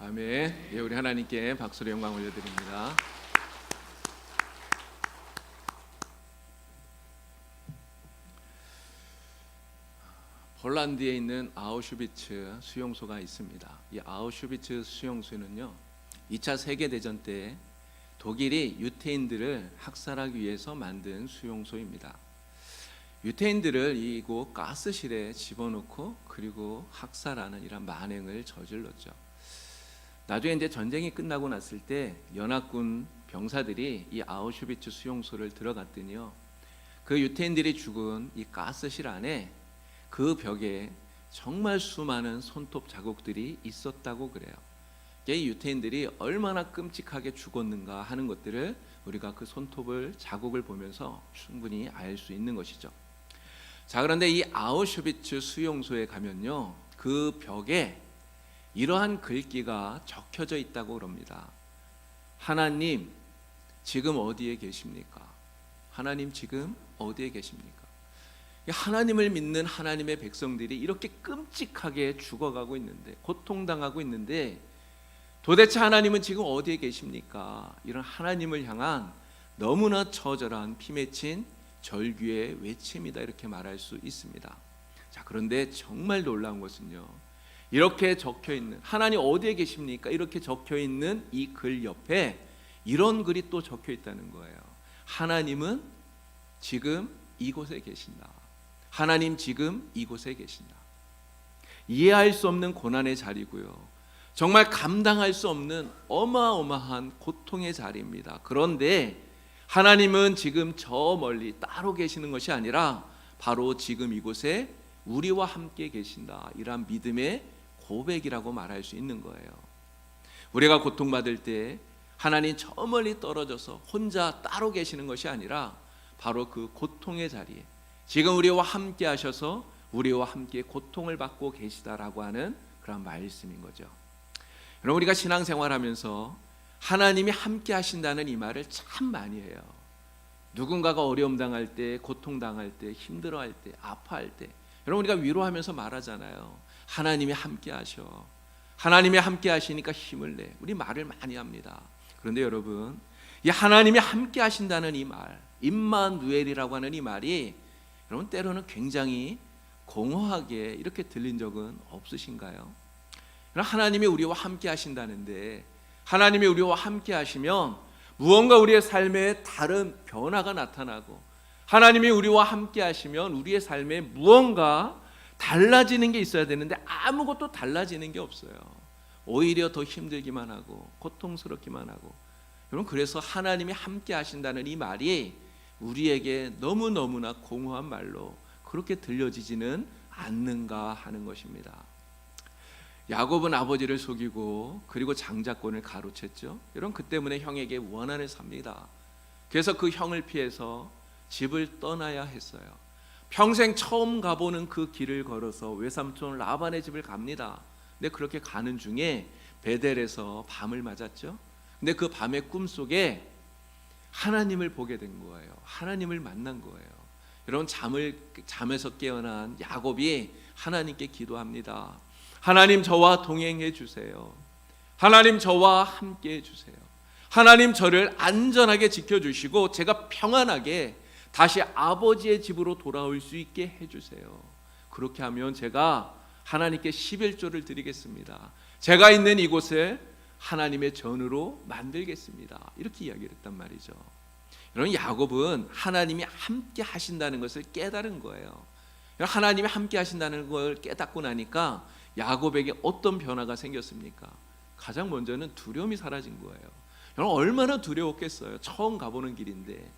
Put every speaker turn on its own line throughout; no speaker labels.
아멘. 예, 우리 하나님께 박수로 영광 올려드립니다. 폴란드에 있는 아우슈비츠 수용소가 있습니다. 이 아우슈비츠 수용소는요, 2차 세계대전 때 독일이 유태인들을 학살하기 위해서 만든 수용소입니다. 유태인들을 이곳 가스실에 집어넣고 그리고 학살하는 이런 만행을 저질렀죠. 나중에 이제 전쟁이 끝나고 났을 때 연합군 병사들이 이 아우슈비츠 수용소를 들어갔더니요, 그 유태인들이 죽은 이 가스실 안에 그 벽에 정말 수많은 손톱 자국들이 있었다고 그래요. 이 유태인들이 얼마나 끔찍하게 죽었는가 하는 것들을 우리가 그 손톱을 자국을 보면서 충분히 알 수 있는 것이죠. 자, 그런데 이 아우슈비츠 수용소에 가면요, 그 벽에 이러한 글귀가 적혀져 있다고 그럽니다. 하나님 지금 어디에 계십니까? 하나님 지금 어디에 계십니까? 하나님을 믿는 하나님의 백성들이 이렇게 끔찍하게 죽어가고 있는데, 고통당하고 있는데 도대체 하나님은 지금 어디에 계십니까? 이런 하나님을 향한 너무나 처절한 피 맺힌 절규의 외침이다, 이렇게 말할 수 있습니다. 자, 그런데 정말 놀라운 것은요, 이렇게 적혀있는, 하나님 어디에 계십니까? 이렇게 적혀있는 이 글 옆에 이런 글이 또 적혀있다는 거예요. 하나님은 지금 이곳에 계신다. 하나님 지금 이곳에 계신다. 이해할 수 없는 고난의 자리고요, 정말 감당할 수 없는 어마어마한 고통의 자리입니다. 그런데 하나님은 지금 저 멀리 따로 계시는 것이 아니라 바로 지금 이곳에 우리와 함께 계신다. 이러한 믿음의 고백이라고 말할 수 있는 거예요. 우리가 고통받을 때 하나님 저 멀리 떨어져서 혼자 따로 계시는 것이 아니라 바로 그 고통의 자리에 지금 우리와 함께 하셔서 우리와 함께 고통을 받고 계시다라고 하는 그런 말씀인 거죠. 여러분, 우리가 신앙생활하면서 하나님이 함께 하신다는 이 말을 참 많이 해요. 누군가가 어려움 당할 때, 고통 당할 때, 힘들어할 때, 아파할 때, 여러분, 우리가 위로하면서 말하잖아요. 하나님이 함께 하셔. 하나님이 함께 하시니까 힘을 내. 우리 말을 많이 합니다. 그런데 여러분, 이 하나님이 함께 하신다는 이 말, 임마누엘이라고 하는 이 말이 여러분 때로는 굉장히 공허하게 이렇게 들린 적은 없으신가요? 하나님이 우리와 함께 하신다는데, 하나님이 우리와 함께 하시면 무언가 우리의 삶에 다른 변화가 나타나고, 하나님이 우리와 함께 하시면 우리의 삶에 무언가 달라지는 게 있어야 되는데 아무것도 달라지는 게 없어요. 오히려 더 힘들기만 하고 고통스럽기만 하고. 여러분, 그래서 하나님이 함께 하신다는 이 말이 우리에게 너무너무나 공허한 말로 그렇게 들려지지는 않는가 하는 것입니다. 야곱은 아버지를 속이고 그리고 장자권을 가로챘죠. 여러분, 그 때문에 형에게 원한을 삽니다. 그래서 그 형을 피해서 집을 떠나야 했어요. 평생 처음 가보는 그 길을 걸어서 외삼촌 라반의 집을 갑니다. 근데 그렇게 가는 중에 베델에서 밤을 맞았죠. 근데 그 밤의 꿈속에 하나님을 보게 된 거예요. 하나님을 만난 거예요. 여러분, 잠에서 깨어난 야곱이 하나님께 기도합니다. 하나님, 저와 동행해 주세요. 하나님, 저와 함께 해 주세요. 하나님, 저를 안전하게 지켜주시고 제가 평안하게 다시 아버지의 집으로 돌아올 수 있게 해 주세요. 그렇게 하면 제가 하나님께 11조를 드리겠습니다. 제가 있는 이곳을 하나님의 전으로 만들겠습니다. 이렇게 이야기를 했단 말이죠. 여러분, 야곱은 하나님이 함께 하신다는 것을 깨달은 거예요. 하나님이 함께 하신다는 걸 깨닫고 나니까 야곱에게 어떤 변화가 생겼습니까? 가장 먼저는 두려움이 사라진 거예요. 여러분, 얼마나 두려웠겠어요. 처음 가보는 길인데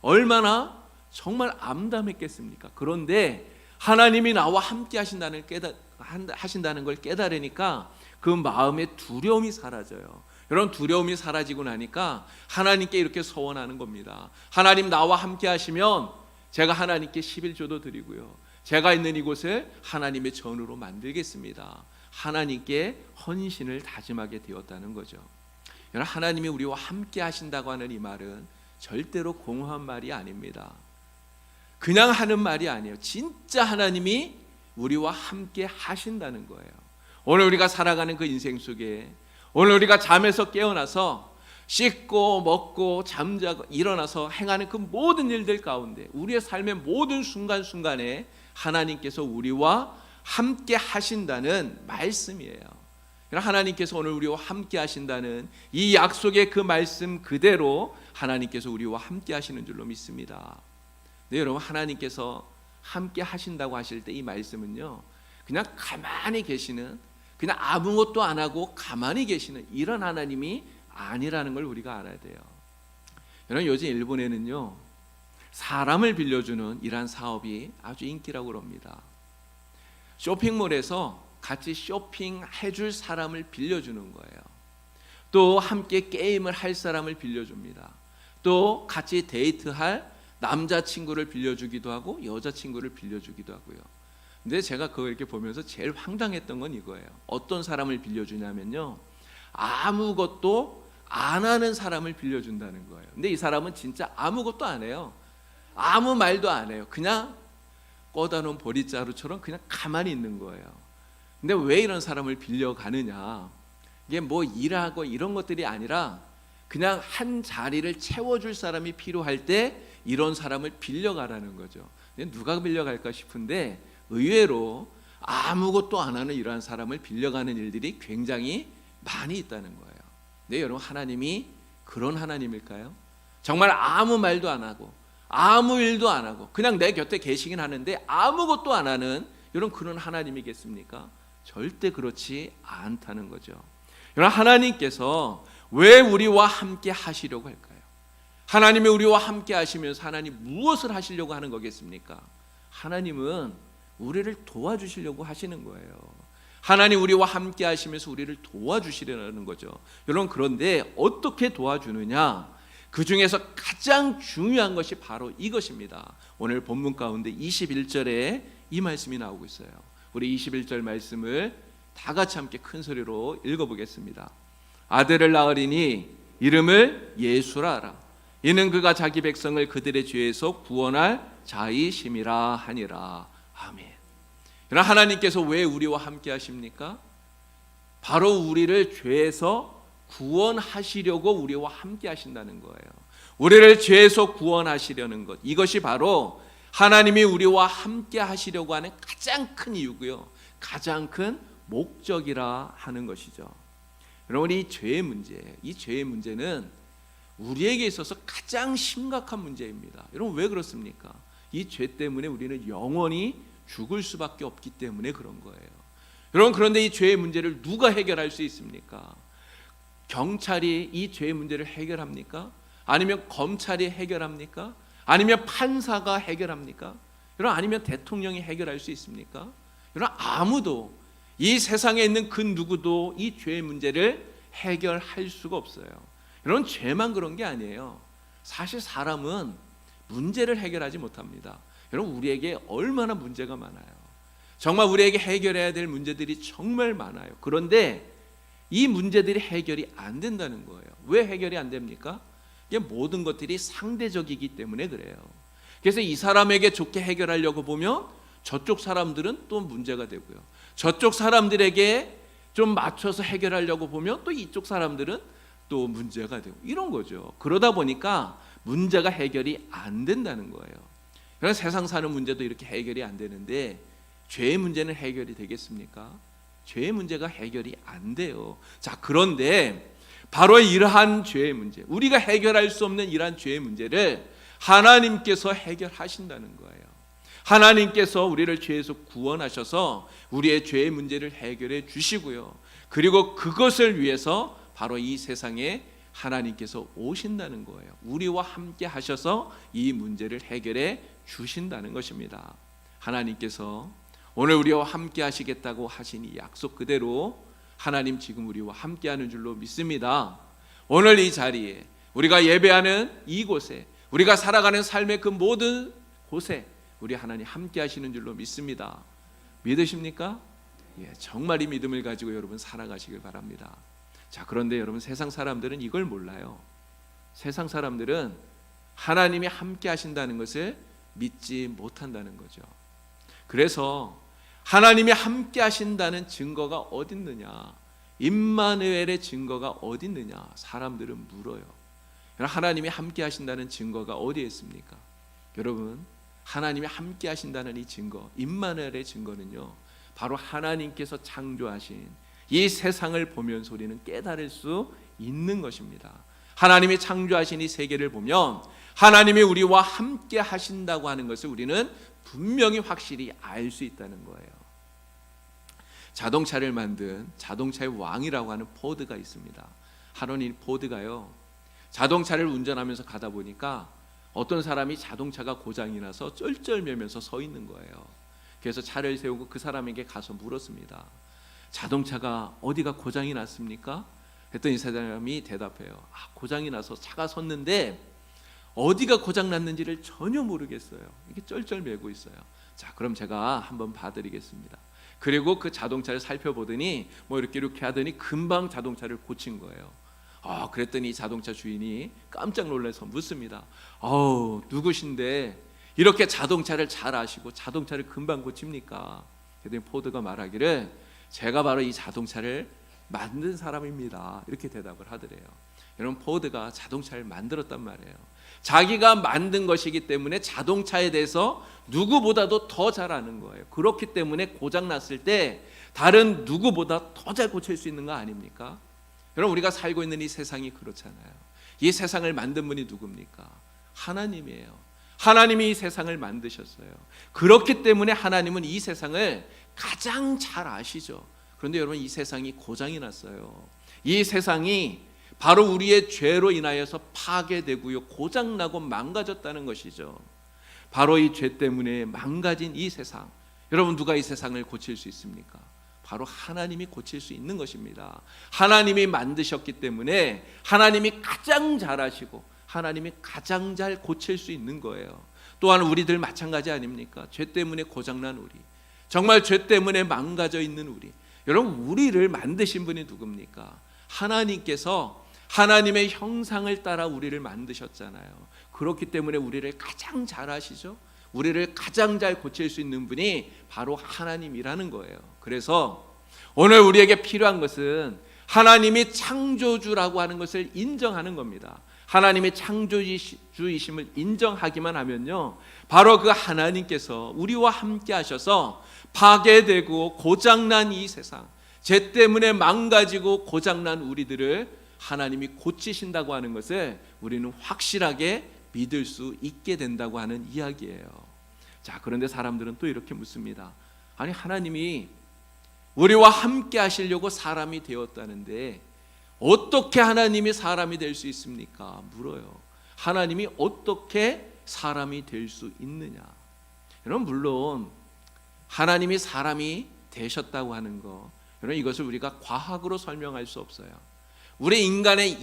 얼마나 정말 암담했겠습니까? 그런데 하나님이 나와 함께 하신다는 걸 깨달으니까 그 마음의 두려움이 사라져요. 여러분, 두려움이 사라지고 나니까 하나님께 이렇게 서원하는 겁니다. 하나님, 나와 함께 하시면 제가 하나님께 11조도 드리고요, 제가 있는 이곳을 하나님의 전으로 만들겠습니다. 하나님께 헌신을 다짐하게 되었다는 거죠. 여러분, 하나님이 우리와 함께 하신다고 하는 이 말은 절대로 공허한 말이 아닙니다. 그냥 하는 말이 아니에요. 진짜 하나님이 우리와 함께 하신다는 거예요. 오늘 우리가 살아가는 그 인생 속에 오늘 우리가 잠에서 깨어나서 씻고 먹고 잠자고 일어나서 행하는 그 모든 일들 가운데 우리의 삶의 모든 순간순간에 하나님께서 우리와 함께 하신다는 말씀이에요. 하나님께서 오늘 우리와 함께 하신다는 이 약속의 그 말씀 그대로 하나님께서 우리와 함께 하시는 줄로 믿습니다. 네, 여러분, 하나님께서 함께 하신다고 하실 때 이 말씀은요, 그냥 가만히 계시는, 그냥 아무것도 안 하고 가만히 계시는 이런 하나님이 아니라는 걸 우리가 알아야 돼요. 여러분, 요즘 일본에는요, 사람을 빌려주는 이러한 사업이 아주 인기라고 그럽니다. 쇼핑몰에서 같이 쇼핑해 줄 사람을 빌려주는 거예요. 또 함께 게임을 할 사람을 빌려줍니다. 또 같이 데이트할 남자친구를 빌려주기도 하고 여자친구를 빌려주기도 하고요. 근데 제가 그거 이렇게 보면서 제일 황당했던 건 이거예요. 어떤 사람을 빌려주냐면요, 아무것도 안 하는 사람을 빌려준다는 거예요. 근데 이 사람은 진짜 아무것도 안 해요. 아무 말도 안 해요. 그냥 꺼다 놓은 보릿자루처럼 그냥 가만히 있는 거예요. 근데 왜 이런 사람을 빌려가느냐, 이게 뭐 일하고 이런 것들이 아니라 그냥 한 자리를 채워줄 사람이 필요할 때 이런 사람을 빌려가라는 거죠. 누가 빌려갈까 싶은데 의외로 아무것도 안 하는 이러한 사람을 빌려가는 일들이 굉장히 많이 있다는 거예요. 네, 여러분, 하나님이 그런 하나님일까요? 정말 아무 말도 안 하고 아무 일도 안 하고 그냥 내 곁에 계시긴 하는데 아무것도 안 하는 이런 그런 하나님이겠습니까? 절대 그렇지 않다는 거죠. 여러분, 하나님께서 왜 우리와 함께 하시려고 할까요? 하나님이 우리와 함께 하시면서 하나님 무엇을 하시려고 하는 거겠습니까? 하나님은 우리를 도와주시려고 하시는 거예요. 하나님 우리와 함께 하시면서 우리를 도와주시려는 거죠. 여러분, 그런데 어떻게 도와주느냐? 그 중에서 가장 중요한 것이 바로 이것입니다. 오늘 본문 가운데 21절에 이 말씀이 나오고 있어요. 우리 21절 말씀을 다 같이 함께 큰 소리로 읽어보겠습니다. 아들을 낳으리니 이름을 예수라 하라. 이는 그가 자기 백성을 그들의 죄에서 구원할 자이심이라 하니라. 아멘. 그러나 하나님께서 왜 우리와 함께 하십니까? 바로 우리를 죄에서 구원하시려고 우리와 함께 하신다는 거예요. 우리를 죄에서 구원하시려는 것, 이것이 바로 하나님이 우리와 함께 하시려고 하는 가장 큰 이유고요, 가장 큰 목적이라 하는 것이죠. 여러분, 이 죄의 문제는 우리에게 있어서 가장 심각한 문제입니다. 여러분, 왜 그렇습니까? 이 죄 때문에 우리는 영원히 죽을 수밖에 없기 때문에 그런 거예요. 여러분, 그런데 이 죄의 문제를 누가 해결할 수 있습니까? 경찰이 이 죄의 문제를 해결합니까? 아니면 검찰이 해결합니까? 아니면 판사가 해결합니까? 여러분, 아니면 대통령이 해결할 수 있습니까? 여러분, 아무도, 이 세상에 있는 그 누구도 이 죄의 문제를 해결할 수가 없어요. 여러분, 죄만 그런 게 아니에요. 사실 사람은 문제를 해결하지 못합니다. 여러분, 우리에게 얼마나 문제가 많아요. 정말 우리에게 해결해야 될 문제들이 정말 많아요. 그런데 이 문제들이 해결이 안 된다는 거예요. 왜 해결이 안 됩니까? 이게 모든 것들이 상대적이기 때문에 그래요. 그래서 이 사람에게 좋게 해결하려고 보면 저쪽 사람들은 또 문제가 되고요, 저쪽 사람들에게 좀 맞춰서 해결하려고 보면 또 이쪽 사람들은 또 문제가 되고, 이런 거죠. 그러다 보니까 문제가 해결이 안 된다는 거예요. 그래서 세상 사는 문제도 이렇게 해결이 안 되는데 죄의 문제는 해결이 되겠습니까? 죄의 문제가 해결이 안 돼요. 자, 그런데 바로 이러한 죄의 문제, 우리가 해결할 수 없는 이러한 죄의 문제를 하나님께서 해결하신다는 거예요. 하나님께서 우리를 죄에서 구원하셔서 우리의 죄의 문제를 해결해 주시고요, 그리고 그것을 위해서 바로 이 세상에 하나님께서 오신다는 거예요. 우리와 함께 하셔서 이 문제를 해결해 주신다는 것입니다. 하나님께서 오늘 우리와 함께 하시겠다고 하신 이 약속 그대로 하나님 지금 우리와 함께 하는 줄로 믿습니다. 오늘 이 자리에, 우리가 예배하는 이곳에, 우리가 살아가는 삶의 그 모든 곳에 우리 하나님 함께 하시는 줄로 믿습니다. 믿으십니까? 예, 정말 이 믿음을 가지고 여러분 살아가시길 바랍니다. 자, 그런데 여러분, 세상 사람들은 이걸 몰라요. 세상 사람들은 하나님이 함께 하신다는 것을 믿지 못한다는 거죠. 그래서 하나님이 함께 하신다는 증거가 어디 있느냐, 임마누엘의 증거가 어디 있느냐? 사람들은 물어요. 하나님이 함께 하신다는 증거가 어디에 있습니까? 여러분, 하나님이 함께 하신다는 이 증거, 임마누엘의 증거는요, 바로 하나님께서 창조하신 이 세상을 보면서 우리는 깨달을 수 있는 것입니다. 하나님이 창조하신 이 세계를 보면 하나님이 우리와 함께 하신다고 하는 것을 우리는 분명히 확실히 알 수 있다는 거예요. 자동차를 만든 자동차의 왕이라고 하는 포드가 있습니다. 하노니 포드가요, 자동차를 운전하면서 가다 보니까 어떤 사람이 자동차가 고장이 나서 쩔쩔매면서 서 있는 거예요. 그래서 차를 세우고 그 사람에게 가서 물었습니다. 자동차가 어디가 고장이 났습니까? 그랬더니 이 사람이 대답해요. 고장이 나서 차가 섰는데 어디가 고장 났는지를 전혀 모르겠어요. 이게 쩔쩔매고 있어요. 자, 그럼 제가 한번 봐드리겠습니다. 그리고 그 자동차를 살펴보더니 이렇게 하더니 금방 자동차를 고친 거예요. 그랬더니 자동차 주인이 깜짝 놀라서 묻습니다. 누구신데 이렇게 자동차를 잘 아시고 자동차를 금방 고칩니까? 그랬더니 포드가 말하기를 제가 바로 이 자동차를 만든 사람입니다. 이렇게 대답을 하더래요. 여러분, 포드가 자동차를 만들었단 말이에요. 자기가 만든 것이기 때문에 자동차에 대해서 누구보다도 더 잘 아는 거예요. 그렇기 때문에 고장 났을 때 다른 누구보다 더 잘 고칠 수 있는 거 아닙니까? 여러분, 우리가 살고 있는 이 세상이 그렇잖아요. 이 세상을 만든 분이 누굽니까? 하나님이에요. 하나님이 이 세상을 만드셨어요. 그렇기 때문에 하나님은 이 세상을 가장 잘 아시죠. 그런데 여러분, 이 세상이 고장이 났어요. 이 세상이 바로 우리의 죄로 인하여서 파괴되고요, 고장나고 망가졌다는 것이죠. 바로 이 죄 때문에 망가진 이 세상, 여러분, 누가 이 세상을 고칠 수 있습니까? 바로 하나님이 고칠 수 있는 것입니다. 하나님이 만드셨기 때문에 하나님이 가장 잘 아시고 하나님이 가장 잘 고칠 수 있는 거예요. 또한 우리들 마찬가지 아닙니까? 죄 때문에 고장난 우리, 정말 죄 때문에 망가져 있는 우리, 여러분, 우리를 만드신 분이 누굽니까? 하나님께서 하나님의 형상을 따라 우리를 만드셨잖아요. 그렇기 때문에 우리를 가장 잘 아시죠. 우리를 가장 잘 고칠 수 있는 분이 바로 하나님이라는 거예요. 그래서 오늘 우리에게 필요한 것은 하나님이 창조주라고 하는 것을 인정하는 겁니다. 하나님의 창조주이심을 인정하기만 하면요, 바로 그 하나님께서 우리와 함께 하셔서 파괴되고 고장난 이 세상, 죄 때문에 망가지고 고장난 우리들을 하나님이 고치신다고 하는 것을 우리는 확실하게 믿을 수 있게 된다고 하는 이야기예요. 자, 그런데 사람들은 또 이렇게 묻습니다. 아니, 하나님이 우리와 함께 하시려고 사람이 되었다는데 어떻게 하나님이 사람이 될 수 있습니까? 물어요. 하나님이 어떻게 사람이 될 수 있느냐? 여러분, 물론 하나님이 사람이 되셨다고 하는 거, 여러분, 이것을 우리가 과학으로 설명할 수 없어요. 우리 인간의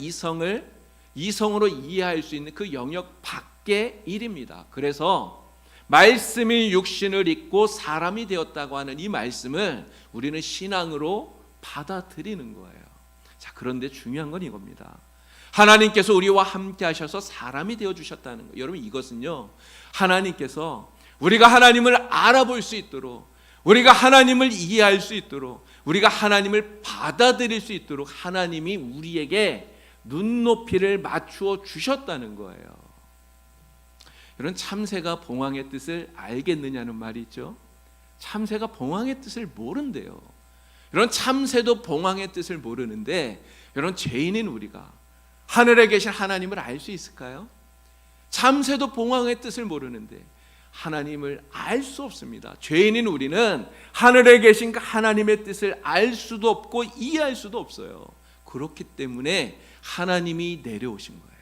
이성으로 이해할 수 있는 그 영역 밖의 일입니다. 그래서 말씀이 육신을 입고 사람이 되었다고 하는 이 말씀을 우리는 신앙으로 받아들이는 거예요. 자, 그런데 중요한 건 이겁니다. 하나님께서 우리와 함께 하셔서 사람이 되어주셨다는 거예요. 여러분, 이것은요, 하나님께서 우리가 하나님을 알아볼 수 있도록, 우리가 하나님을 이해할 수 있도록, 우리가 하나님을 받아들일 수 있도록 하나님이 우리에게 눈높이를 맞추어 주셨다는 거예요. 여러분, 참새가 봉황의 뜻을 알겠느냐는 말이 있죠. 참새가 봉황의 뜻을 모른대요. 여러분, 참새도 봉황의 뜻을 모르는데, 여러분, 죄인인 우리가 하늘에 계신 하나님을 알 수 있을까요? 참새도 봉황의 뜻을 모르는데 하나님을 알 수 없습니다. 죄인인 우리는 하늘에 계신 그 하나님의 뜻을 알 수도 없고 이해할 수도 없어요. 그렇기 때문에 하나님이 내려오신 거예요.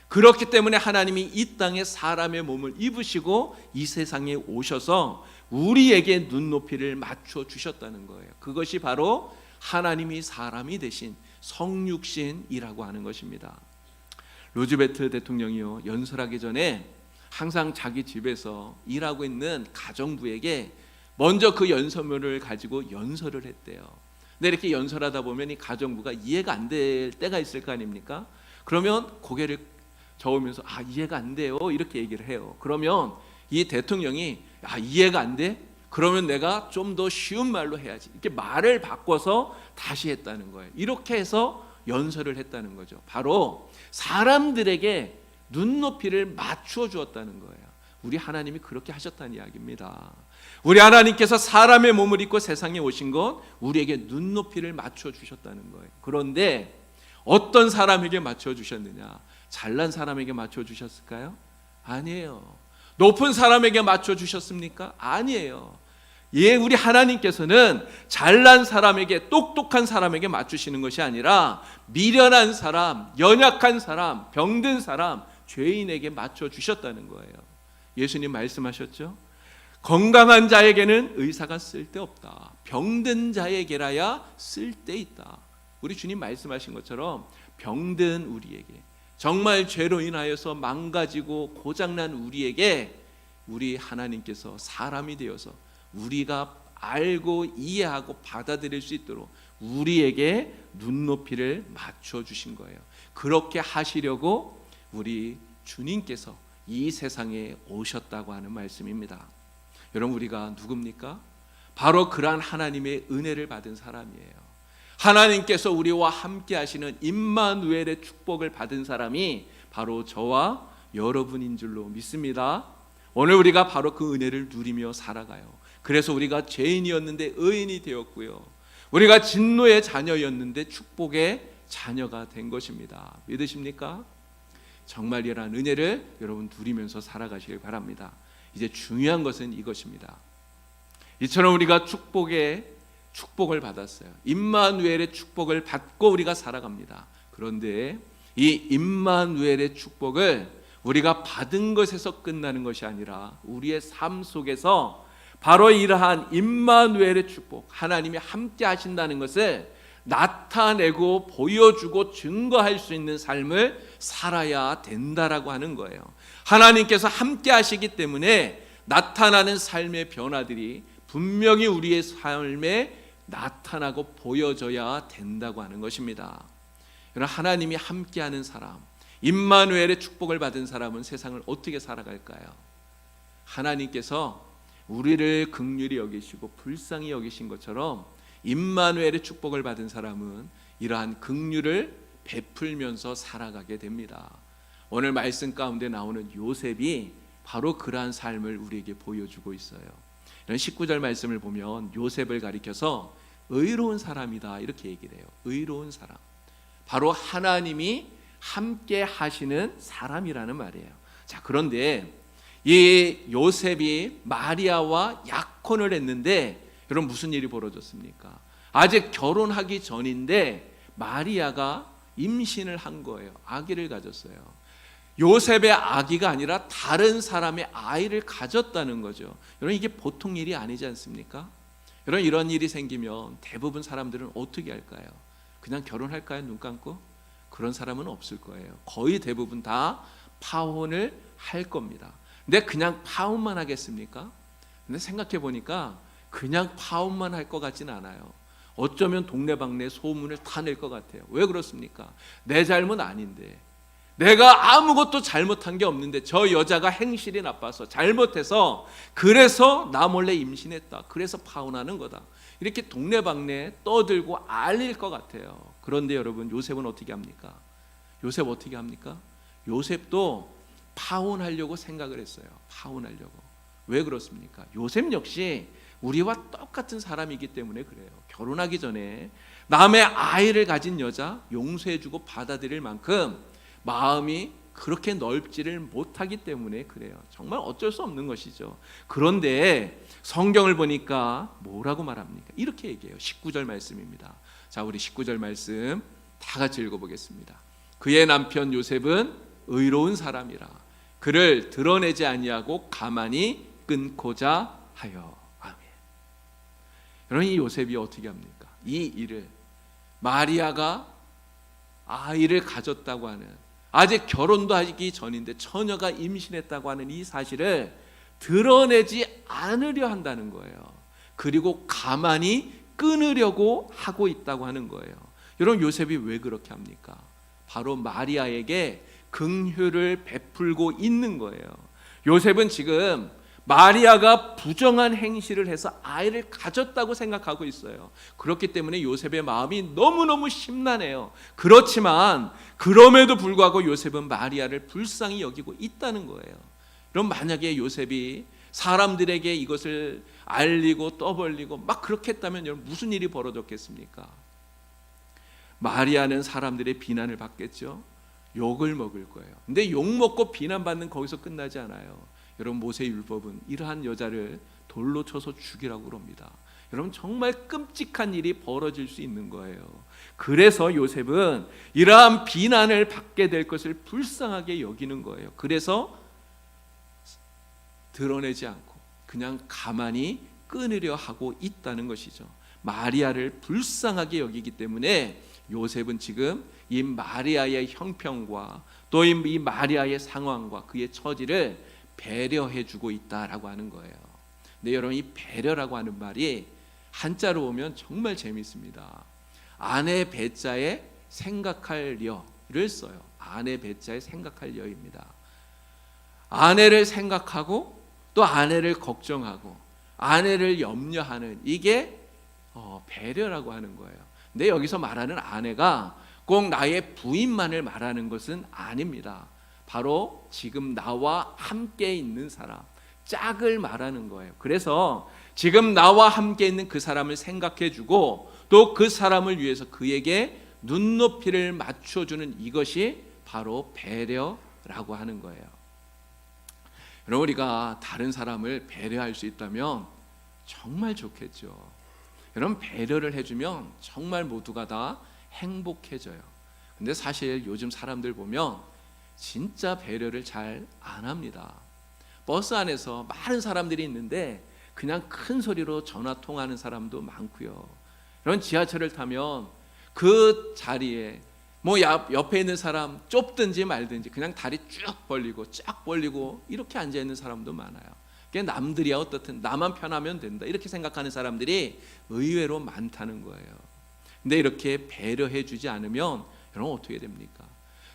그렇기 때문에 하나님이 이 땅에 사람의 몸을 입으시고 이 세상에 오셔서 우리에게 눈높이를 맞춰 주셨다는 거예요. 그것이 바로 하나님이 사람이 되신 성육신이라고 하는 것입니다. 루즈벨트 대통령이요, 연설하기 전에 항상 자기 집에서 일하고 있는 가정부에게 먼저 그 연설문을 가지고 연설을 했대요. 근데 이렇게 연설하다 보면 이 가정부가 이해가 안 될 때가 있을 거 아닙니까? 그러면 고개를 저으면서 이해가 안 돼요, 이렇게 얘기를 해요. 그러면 이 대통령이 이해가 안 돼? 그러면 내가 좀 더 쉬운 말로 해야지. 이렇게 말을 바꿔서 다시 했다는 거예요. 이렇게 해서 연설을 했다는 거죠. 바로 사람들에게 눈높이를 맞추어 주었다는 거예요. 우리 하나님이 그렇게 하셨다는 이야기입니다. 우리 하나님께서 사람의 몸을 입고 세상에 오신 것 우리에게 눈높이를 맞춰 주셨다는 거예요. 그런데 어떤 사람에게 맞춰 주셨느냐? 잘난 사람에게 맞춰 주셨을까요? 아니에요. 높은 사람에게 맞춰 주셨습니까? 아니에요. 예, 우리 하나님께서는 잘난 사람에게, 똑똑한 사람에게 맞추시는 것이 아니라 미련한 사람, 연약한 사람, 병든 사람, 죄인에게 맞춰 주셨다는 거예요. 예수님 말씀하셨죠? 건강한 자에게는 의사가 쓸데없다. 병든 자에게라야 쓸데있다. 우리 주님 말씀하신 것처럼 병든 우리에게, 정말 죄로 인하여서 망가지고 고장난 우리에게 우리 하나님께서 사람이 되어서 우리가 알고 이해하고 받아들일 수 있도록 우리에게 눈높이를 맞춰주신 거예요. 그렇게 하시려고 우리 주님께서 이 세상에 오셨다고 하는 말씀입니다. 여러분, 우리가 누굽니까? 바로 그러한 하나님의 은혜를 받은 사람이에요. 하나님께서 우리와 함께 하시는 임마누엘의 축복을 받은 사람이 바로 저와 여러분인 줄로 믿습니다. 오늘 우리가 바로 그 은혜를 누리며 살아가요. 그래서 우리가 죄인이었는데 의인이 되었고요, 우리가 진노의 자녀였는데 축복의 자녀가 된 것입니다. 믿으십니까? 정말 이러한 은혜를 여러분 누리면서 살아가시길 바랍니다. 이제 중요한 것은 이것입니다. 이처럼 우리가 축복을 받았어요. 임마누엘의 축복을 받고 우리가 살아갑니다. 그런데 이 임마누엘의 축복을 우리가 받은 것에서 끝나는 것이 아니라 우리의 삶 속에서 바로 이러한 임마누엘의 축복, 하나님이 함께 하신다는 것을 나타내고 보여주고 증거할 수 있는 삶을 살아야 된다라고 하는 거예요. 하나님께서 함께 하시기 때문에 나타나는 삶의 변화들이 분명히 우리의 삶에 나타나고 보여져야 된다고 하는 것입니다. 여러분, 하나님이 함께하는 사람, 임마누엘의 축복을 받은 사람은 세상을 어떻게 살아갈까요? 하나님께서 우리를 긍휼히 여기시고 불쌍히 여기신 것처럼 임마누엘의 축복을 받은 사람은 이러한 긍휼을 베풀면서 살아가게 됩니다. 오늘 말씀 가운데 나오는 요셉이 바로 그러한 삶을 우리에게 보여주고 있어요. 19절 말씀을 보면 요셉을 가리켜서 의로운 사람이다 이렇게 얘기를 해요. 의로운 사람, 바로 하나님이 함께 하시는 사람이라는 말이에요. 자, 그런데 이 요셉이 마리아와 약혼을 했는데 여러분 무슨 일이 벌어졌습니까? 아직 결혼하기 전인데 마리아가 임신을 한 거예요. 아기를 가졌어요. 요셉의 아기가 아니라 다른 사람의 아이를 가졌다는 거죠. 여러분, 이게 보통 일이 아니지 않습니까? 여러분, 이런 일이 생기면 대부분 사람들은 어떻게 할까요? 그냥 결혼할까요? 눈 감고? 그런 사람은 없을 거예요. 거의 대부분 다 파혼을 할 겁니다. 근데 그냥 파혼만 하겠습니까? 근데 생각해 보니까 그냥 파혼만 할 것 같지는 않아요. 어쩌면 동네방네 소문을 다 낼 것 같아요. 왜 그렇습니까? 내 잘못 아닌데, 내가 아무것도 잘못한 게 없는데 저 여자가 행실이 나빠서 잘못해서 그래서 나 몰래 임신했다, 그래서 파혼하는 거다, 이렇게 동네방네 떠들고 알릴 것 같아요. 그런데 여러분, 요셉은 어떻게 합니까? 요셉 어떻게 합니까? 요셉도 파혼하려고 생각을 했어요. 파혼하려고. 왜 그렇습니까? 요셉 역시 우리와 똑같은 사람이기 때문에 그래요. 결혼하기 전에 남의 아이를 가진 여자 용서해주고 받아들일 만큼 마음이 그렇게 넓지를 못하기 때문에 그래요. 정말 어쩔 수 없는 것이죠. 그런데 성경을 보니까 뭐라고 말합니까? 이렇게 얘기해요. 19절 말씀입니다. 자, 우리 19절 말씀 다 같이 읽어보겠습니다. 그의 남편 요셉은 의로운 사람이라 그를 드러내지 아니하고 가만히 끊고자 하여. 아멘. 여러분, 이 요셉이 어떻게 합니까? 이 일을, 마리아가 아이를 가졌다고 하는, 아직 결혼도 하기 전인데 처녀가 임신했다고 하는 이 사실을 드러내지 않으려 한다는 거예요. 그리고 가만히 끊으려고 하고 있다고 하는 거예요. 여러분, 요셉이 왜 그렇게 합니까? 바로 마리아에게 긍휼을 베풀고 있는 거예요. 요셉은 지금 마리아가 부정한 행실을 해서 아이를 가졌다고 생각하고 있어요. 그렇기 때문에 요셉의 마음이 너무너무 심란해요. 그렇지만 그럼에도 불구하고 요셉은 마리아를 불쌍히 여기고 있다는 거예요. 그럼 만약에 요셉이 사람들에게 이것을 알리고 떠벌리고 막 그렇게 했다면 여러분 무슨 일이 벌어졌겠습니까? 마리아는 사람들의 비난을 받겠죠. 욕을 먹을 거예요. 근데 욕 먹고 비난받는 거기서 끝나지 않아요. 여러분 모세 율법은 이러한 여자를 돌로 쳐서 죽이라고 그럽니다. 여러분 정말 끔찍한 일이 벌어질 수 있는 거예요. 그래서 요셉은 이러한 비난을 받게 될 것을 불쌍하게 여기는 거예요. 그래서 드러내지 않고 그냥 가만히 끊으려 하고 있다는 것이죠. 마리아를 불쌍하게 여기기 때문에 요셉은 지금 이 마리아의 형편과 또 이 마리아의 상황과 그의 처지를 배려해 주고 있다라고 하는 거예요. 근데 여러분 이 배려라고 하는 말이 한자로 보면 정말 재미있습니다. 아내 배자에 생각할 여를 써요. 아내 배자에 생각할 여입니다. 아내를 생각하고 또 아내를 걱정하고 아내를 염려하는 이게 배려라고 하는 거예요. 근데 여기서 말하는 아내가 꼭 나의 부인만을 말하는 것은 아닙니다. 바로 지금 나와 함께 있는 사람, 짝을 말하는 거예요. 그래서 지금 나와 함께 있는 그 사람을 생각해 주고 또 그 사람을 위해서 그에게 눈높이를 맞춰주는 이것이 바로 배려라고 하는 거예요. 여러분 우리가 다른 사람을 배려할 수 있다면 정말 좋겠죠. 여러분 배려를 해주면 정말 모두가 다 행복해져요. 근데 사실 요즘 사람들 보면 진짜 배려를 잘 안 합니다. 버스 안에서 많은 사람들이 있는데 그냥 큰 소리로 전화 통화하는 사람도 많고요. 이런 지하철을 타면 그 자리에 뭐 옆에 있는 사람 좁든지 말든지 그냥 다리 쭉 벌리고 쫙 벌리고 이렇게 앉아 있는 사람도 많아요. 남들이야 어떻든 나만 편하면 된다 이렇게 생각하는 사람들이 의외로 많다는 거예요. 근데 이렇게 배려해 주지 않으면 여러분 어떻게 됩니까?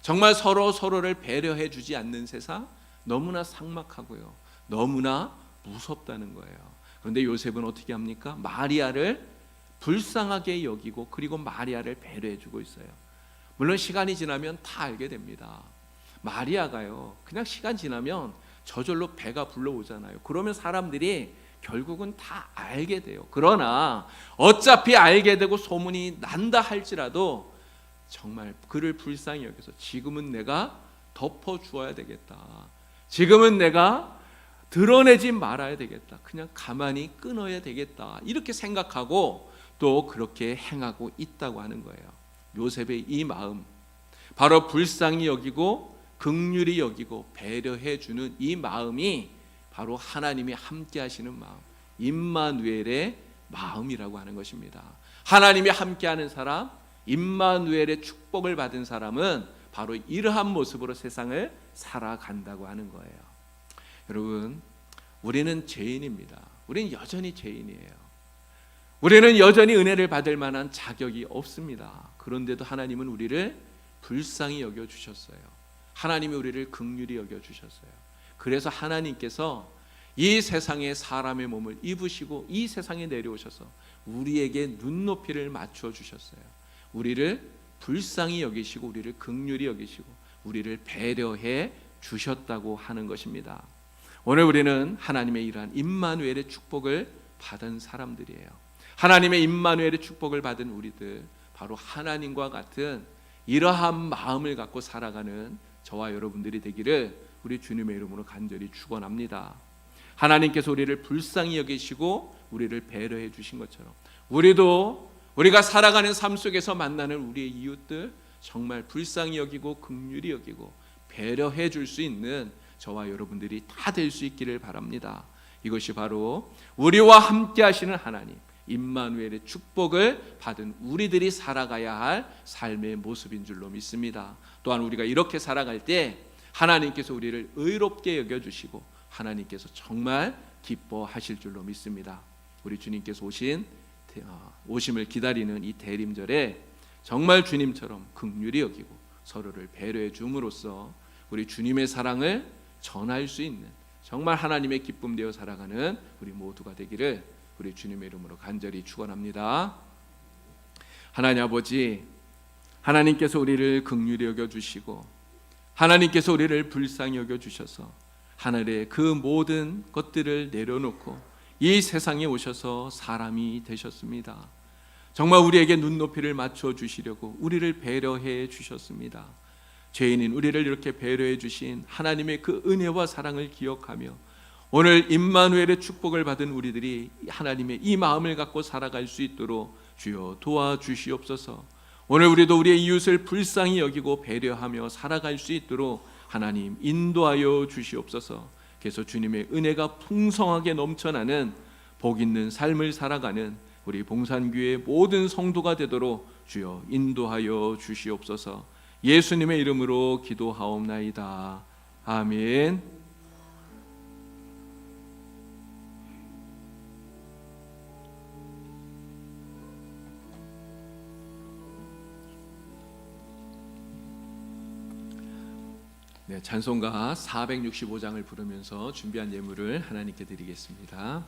정말 서로를 배려해 주지 않는 세상 너무나 삭막하고요. 너무나 무섭다는 거예요. 그런데 요셉은 어떻게 합니까? 마리아를 불쌍하게 여기고 그리고 마리아를 배려해 주고 있어요. 물론 시간이 지나면 다 알게 됩니다. 마리아가요 그냥 시간 지나면 저절로 배가 불러오잖아요. 그러면 사람들이 결국은 다 알게 돼요. 그러나 어차피 알게 되고 소문이 난다 할지라도 정말 그를 불쌍히 여겨서 지금은 내가 덮어주어야 되겠다. 지금은 내가 드러내지 말아야 되겠다. 그냥 가만히 끊어야 되겠다. 이렇게 생각하고 또 그렇게 행하고 있다고 하는 거예요. 요셉의 이 마음, 바로 불쌍히 여기고 긍휼히 여기고 배려해 주는 이 마음이 바로 하나님이 함께 하시는 마음, 임마누엘의 마음이라고 하는 것입니다. 하나님이 함께하는 사람, 임마누엘의 축복을 받은 사람은 바로 이러한 모습으로 세상을 살아간다고 하는 거예요. 여러분, 우리는 죄인입니다. 우리는 여전히 죄인이에요. 우리는 여전히 은혜를 받을 만한 자격이 없습니다. 그런데도 하나님은 우리를 불쌍히 여겨주셨어요. 하나님이 우리를 긍휼히 여겨주셨어요. 그래서 하나님께서 이 세상에 사람의 몸을 입으시고 이 세상에 내려오셔서 우리에게 눈높이를 맞춰 주셨어요. 우리를 불쌍히 여기시고 우리를 긍휼히 여기시고 우리를 배려해 주셨다고 하는 것입니다. 오늘 우리는 하나님의 이러한 임마누엘의 축복을 받은 사람들이에요. 하나님의 임마누엘의 축복을 받은 우리들, 바로 하나님과 같은 이러한 마음을 갖고 살아가는 저와 여러분들이 되기를 우리 주님의 이름으로 간절히 축원합니다. 하나님께서 우리를 불쌍히 여기시고 우리를 배려해 주신 것처럼 우리도 우리가 살아가는 삶 속에서 만나는 우리의 이웃들 정말 불쌍히 여기고 긍휼히 여기고 배려해 줄 수 있는 저와 여러분들이 다 될 수 있기를 바랍니다. 이것이 바로 우리와 함께 하시는 하나님 임마누엘의 축복을 받은 우리들이 살아가야 할 삶의 모습인 줄로 믿습니다. 또한 우리가 이렇게 살아갈 때 하나님께서 우리를 의롭게 여겨주시고 하나님께서 정말 기뻐하실 줄로 믿습니다. 우리 주님께서 오심을 기다리는 이 대림절에 정말 주님처럼 긍휼히 여기고 서로를 배려해 줌으로써 우리 주님의 사랑을 전할 수 있는 정말 하나님의 기쁨 되어 살아가는 우리 모두가 되기를 우리 주님의 이름으로 간절히 축원합니다. 하나님 아버지, 하나님께서 우리를 긍휼히 여겨 주시고 하나님께서 우리를 불쌍히 여겨 주셔서 하늘의 그 모든 것들을 내려놓고 이 세상에 오셔서 사람이 되셨습니다. 정말 우리에게 눈높이를 맞춰 주시려고 우리를 배려해 주셨습니다. 죄인인 우리를 이렇게 배려해 주신 하나님의 그 은혜와 사랑을 기억하며 오늘 임마누엘의 축복을 받은 우리들이 하나님의 이 마음을 갖고 살아갈 수 있도록 주여 도와주시옵소서. 오늘 우리도 우리의 이웃을 불쌍히 여기고 배려하며 살아갈 수 있도록 하나님 인도하여 주시옵소서. 그래서 주님의 은혜가 풍성하게 넘쳐나는 복 있는 삶을 살아가는 우리 봉산교회 모든 성도가 되도록 주여 인도하여 주시옵소서. 예수님의 이름으로 기도하옵나이다. 아멘. 네, 찬송가 465장을 부르면서 준비한 예물을 하나님께 드리겠습니다.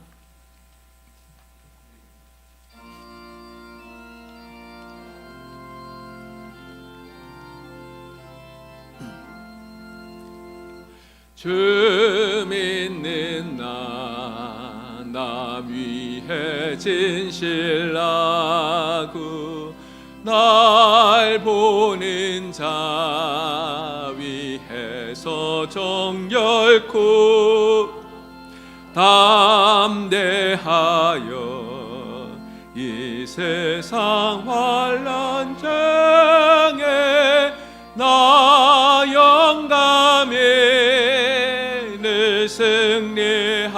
주 믿는 나 위해 진실하고 날 보는 자 위해서 정결코 담대하여 이 세상 환난 중에 나 영감에 늘 승리하리라.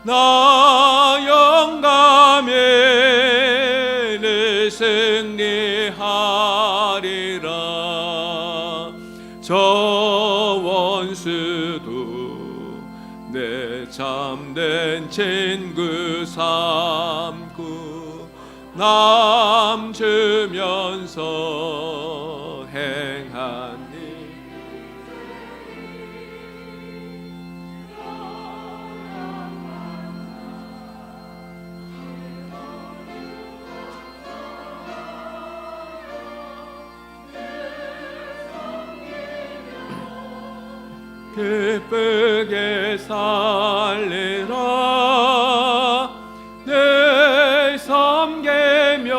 나 영감에 늘 승리하리라. 저 원수도 내 참된 친구 삼고 남 주면서 행하니 기쁘게 살리라. 늘 섬기며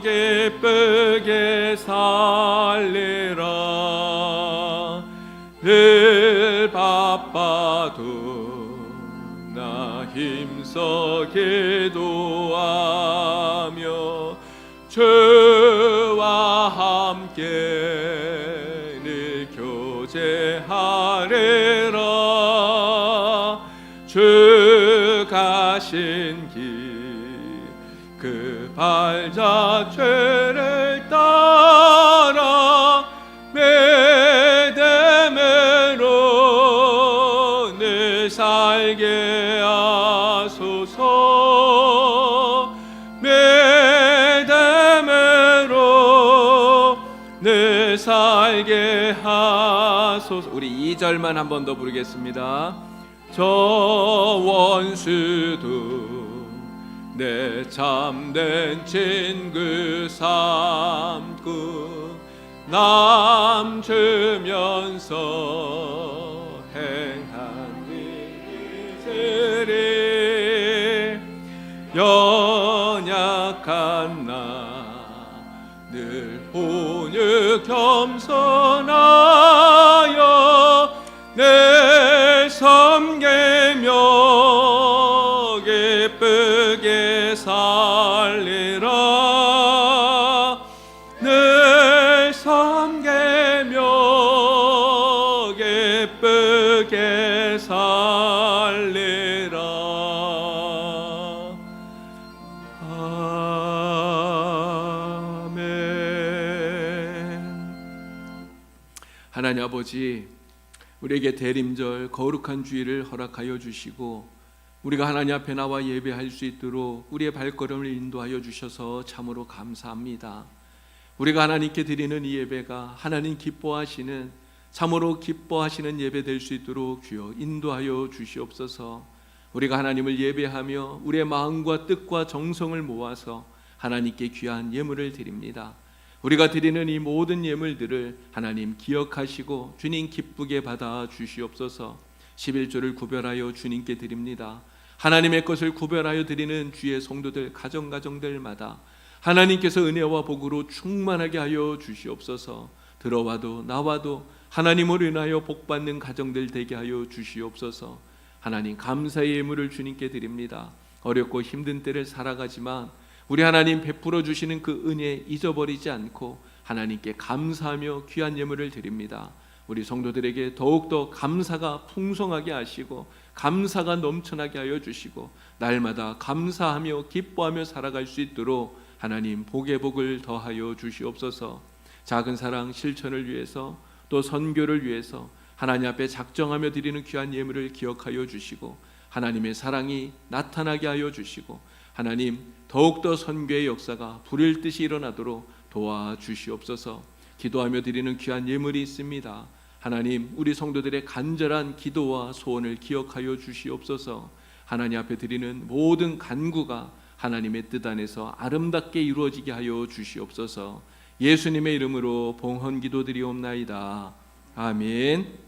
기쁘게 살리라. 늘 바빠도 나 힘써 기도하며 주와 함께 교제하리라. 주 가신 길 그 발자취를 따라 믿음으로 늘 살게 하소서. 믿음으로 늘 살게 하소서. 우리 2절만 한 번 더 부르겠습니다. 저 원수도 내 참된 친구 삼고 남 주면서 행한 일들이 연약한 나 늘 온유 겸손하여 늘 섬기며 기쁘게 살리라. 늘 섬기며 기쁘게 살리라. 하나님 아버지, 우리에게 대림절 거룩한 주일을 허락하여 주시고 우리가 하나님 앞에 나와 예배할 수 있도록 우리의 발걸음을 인도하여 주셔서 참으로 감사합니다. 우리가 하나님께 드리는 이 예배가 하나님 기뻐하시는 참으로 기뻐하시는 예배 될 수 있도록 주여 인도하여 주시옵소서. 우리가 하나님을 예배하며 우리의 마음과 뜻과 정성을 모아서 하나님께 귀한 예물을 드립니다. 우리가 드리는 이 모든 예물들을 하나님 기억하시고 주님 기쁘게 받아 주시옵소서. 11조를 구별하여 주님께 드립니다. 하나님의 것을 구별하여 드리는 주의 성도들 가정가정들마다 하나님께서 은혜와 복으로 충만하게 하여 주시옵소서. 들어와도 나와도 하나님으로 인하여 복받는 가정들 되게 하여 주시옵소서. 하나님 감사의 예물을 주님께 드립니다. 어렵고 힘든 때를 살아가지만 우리 하나님 베풀어 주시는 그 은혜 잊어버리지 않고 하나님께 감사하며 귀한 예물을 드립니다. 우리 성도들에게 더욱더 감사가 풍성하게 하시고 감사가 넘쳐나게 하여 주시고 날마다 감사하며 기뻐하며 살아갈 수 있도록 하나님 복의 복을 더하여 주시옵소서. 작은 사랑 실천을 위해서 또 선교를 위해서 하나님 앞에 작정하며 드리는 귀한 예물을 기억하여 주시고 하나님의 사랑이 나타나게 하여 주시고 하나님 더욱더 선교의 역사가 불일 듯이 일어나도록 도와주시옵소서. 기도하며 드리는 귀한 예물이 있습니다. 하나님 우리 성도들의 간절한 기도와 소원을 기억하여 주시옵소서. 하나님 앞에 드리는 모든 간구가 하나님의 뜻 안에서 아름답게 이루어지게 하여 주시옵소서. 예수님의 이름으로 봉헌 기도드리옵나이다. 아멘.